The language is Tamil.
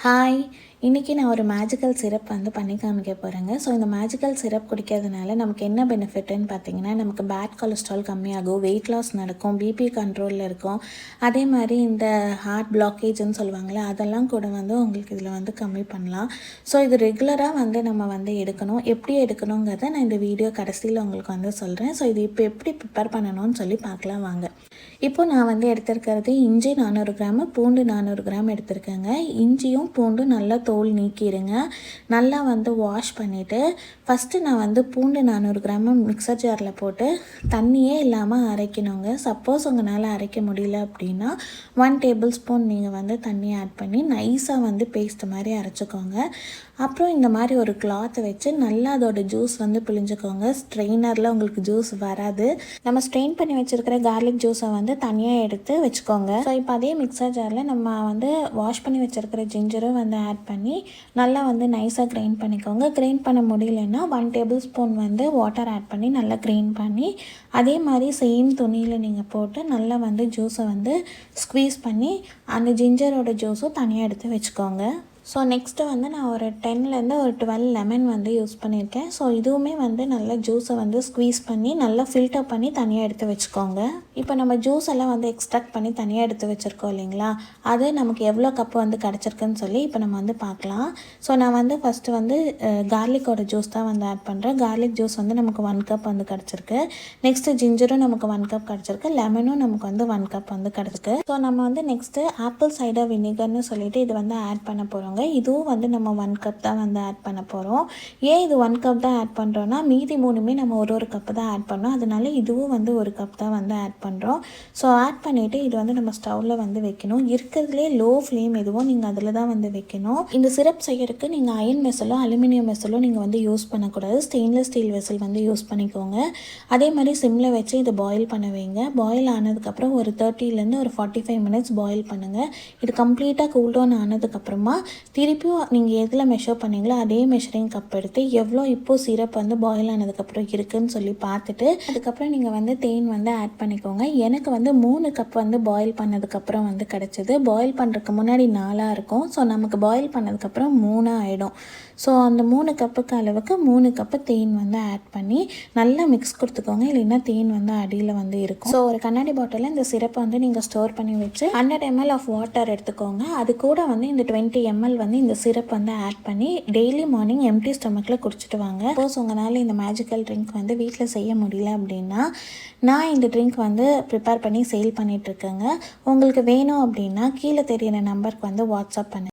ஹாய், இன்றைக்கி நான் ஒரு மேஜிக்கல் சிரப் வந்து பண்ணி காமிக்க போகிறேங்க. ஸோ இந்த மேஜிக்கல் சிரப் குடிக்கிறதுனால நமக்கு என்ன பெனிஃபிட்டுன்னு பார்த்தீங்கன்னா, நமக்கு பேட் கொலஸ்ட்ரால் கம்மியாகும், வெயிட் லாஸ் நடக்கும், பிபி கண்ட்ரோலில் இருக்கும். அதே மாதிரி இந்த ஹார்ட் பிளாக்கேஜ்னு சொல்லுவாங்களே, அதெல்லாம் கூட வந்து உங்களுக்கு இதில் வந்து கம்மி பண்ணலாம். ஸோ இது ரெகுலராக வந்து நம்ம வந்து எடுக்கணும். எப்படி எடுக்கணுங்கிறத நான் இந்த வீடியோ கடைசியில் உங்களுக்கு வந்து சொல்கிறேன். ஸோ இது இப்போ எப்படி ப்ரிப்பேர் பண்ணணும்னு சொல்லி பார்க்கலாம் வாங்க. இப்போது நான் வந்து எடுத்துருக்கிறது இஞ்சி 400 கிராமு, பூண்டு 400 கிராம் எடுத்திருக்கேங்க. இஞ்சியும் பூண்டும் நல்லா தோல் நீக்கிடுங்க. நல்லா வந்து வாஷ் பண்ணிவிட்டு ஃபஸ்ட்டு நான் வந்து பூண்டு 400 கிராமு மிக்சர் ஜாரில் போட்டு தண்ணியே இல்லாமல் அரைக்கணுங்க. சப்போஸ் உங்களால் அரைக்க முடியல அப்படின்னா 1 டேபிள் ஸ்பூன் நீங்கள் வந்து தண்ணி ஆட் பண்ணி நைஸாக வந்து பேஸ்ட் மாதிரி அரைச்சிக்கோங்க. அப்புறம் இந்த மாதிரி ஒரு கிளாத்தை வச்சு நல்லா அதோட ஜூஸ் வந்து பிழிஞ்சுக்கோங்க. ஸ்ட்ரெயினரில் உங்களுக்கு ஜூஸ் வராது. நம்ம ஸ்ட்ரெயின் பண்ணி வச்சுருக்கிற கார்லிக் ஜூஸை வந்து தனியாக எடுத்து வச்சுக்கோங்க. ஸோ இப்போ அதே மிக்சர் ஜாரில் நம்ம வந்து வாஷ் பண்ணி வச்சுருக்கிற ஜிஞ்சரும் வந்து ஆட் பண்ணி நல்லா வந்து நைஸாக கிரைண்ட் பண்ணிக்கோங்க. கிரைண்ட் பண்ண முடியலன்னா 1 டேபிள் ஸ்பூன் வந்து வாட்டர் ஆட் பண்ணி நல்லா கிரைண்ட் பண்ணி அதே மாதிரி சேம் துணியில் நீங்கள் போட்டு நல்லா வந்து ஜூஸை வந்து ஸ்க்வீஸ் பண்ணி அந்த ஜிஞ்சரோட ஜூஸும் தனியாக எடுத்து வச்சுக்கோங்க. ஸோ நெக்ஸ்ட்டு வந்து நான் ஒரு 10லேருந்து ஒரு 12 லெமன் வந்து யூஸ் பண்ணியிருக்கேன். ஸோ இதுவுமே வந்து நல்லா ஜூஸை வந்து ஸ்க்வீஸ் பண்ணி நல்லா ஃபில்டர் பண்ணி தனியாக எடுத்து வச்சுக்கோங்க. இப்போ நம்ம ஜூஸ் எல்லாம் வந்து எக்ஸ்ட்ராக்ட் பண்ணி தனியாக எடுத்து வச்சுருக்கோம் இல்லைங்களா, அது நமக்கு எவ்வளோ கப்பு வந்து கிடச்சிருக்குன்னு சொல்லி இப்போ நம்ம வந்து பார்க்கலாம். ஸோ நான் வந்து ஃபஸ்ட்டு வந்து கார்லிக்கோட ஜூஸ் தான் வந்து ஆட் பண்ணுறேன். கார்லிக் ஜூஸ் வந்து நமக்கு 1 கப் வந்து கிடச்சிருக்கு. நெக்ஸ்ட்டு ஜிஞ்சரும் நமக்கு 1 கப் கிடச்சிருக்கு. லெமனும் நமக்கு வந்து 1 கப் வந்து கிடச்சிருக்கு. ஸோ நம்ம வந்து நெக்ஸ்ட்டு ஆப்பிள் சைடர் வினிகர்னு சொல்லிட்டு இது வந்து ஆட் பண்ண போகிறோம். இதுவும் வந்து நம்ம 1 கப் தான் வந்து ஆட் பண்ண போகிறோம். ஏன் இது 1 கப் தான் ஆட் பண்ணுறோன்னா, மீதி மூணுமே நம்ம ஒரு கப்பு தான் ஆட் பண்ணோம். அதனால இதுவும் வந்து 1 கப் தான் வந்து ஆட் பண்ணுறோம். ஸோ ஆட் பண்ணிவிட்டு இது வந்து நம்ம ஸ்டவ்வில் வந்து வைக்கணும். இருக்கிறதுலே லோ ஃப்ளேம் எதுவும் நீங்கள் அதில் தான் வந்து வைக்கணும். இந்த சிரப் செய்யறதுக்கு நீங்கள் அயன் வெசலோ அலுமினியம் வெசலோ நீங்கள் வந்து யூஸ் பண்ணக்கூடாது. ஸ்டெயின்லெஸ் ஸ்டீல் வெசல் வந்து யூஸ் பண்ணிக்கோங்க. அதே மாதிரி சிம்மில் வச்சு இதை பாயில் பண்ண வைங்க. பாயில் ஆனதுக்கப்புறம் ஒரு 30லேருந்து ஒரு 45 மினிட்ஸ் பாயில் பண்ணுங்கள். இது கம்ப்ளீட்டாக கூல் டவுன் ஆனதுக்கப்புறமா திருப்பியும் நீங்கள் எதில் மெஷர் பண்ணீங்களோ அதே மெஷரிங் கப் எடுத்து எவ்வளோ இப்போது சிரப் வந்து பாயில் ஆனதுக்கப்புறம் இருக்குதுன்னு சொல்லி பார்த்துட்டு அதுக்கப்புறம் நீங்கள் வந்து தேன் வந்து ஆட் பண்ணிக்கோங்க. எனக்கு வந்து 3 கப் வந்து பாயில் பண்ணதுக்கப்புறம் வந்து கிடச்சிது. பாயில் பண்ணுறதுக்கு முன்னாடி 4 இருக்கும். ஸோ நமக்கு பாயில் பண்ணதுக்கப்புறம் 3 ஆகிடும். ஸோ அந்த 3 கப்புக்கு அளவுக்கு 3 கப்பு தேன் வந்து ஆட் பண்ணி நல்லா மிக்ஸ் கொடுத்துக்கோங்க. இல்லைன்னா தேன் வந்து அடியில் வந்து இருக்கும். ஸோ ஒரு கண்ணாடி பாட்டிலில் இந்த சிரப்பை வந்து நீங்கள் ஸ்டோர் பண்ணி வச்சு 100 ml ஆஃப் வாட்டர் எடுத்துக்கோங்க. அது கூட வந்து இந்த 20 ml வந்து இந்த சிரப் வந்து ஆட் பண்ணி டெய்லி மார்னிங் எம்டி ஸ்டொமக்கில் குடிச்சிட்டு வாங்க. சப்போஸ் உங்களால் இந்த மேஜிக்கல் ட்ரிங்க் வந்து வீட்டில் செய்ய முடியல அப்படின்னா நான் இந்த ட்ரிங்க் வந்து ப்ரிப்பேர் பண்ணி சேல் பண்ணிகிட்ருக்கேங்க. உங்களுக்கு வேணும் அப்படின்னா கீழே தெரியிற நம்பருக்கு வந்து வாட்ஸ்அப் பண்ணுங்கள்.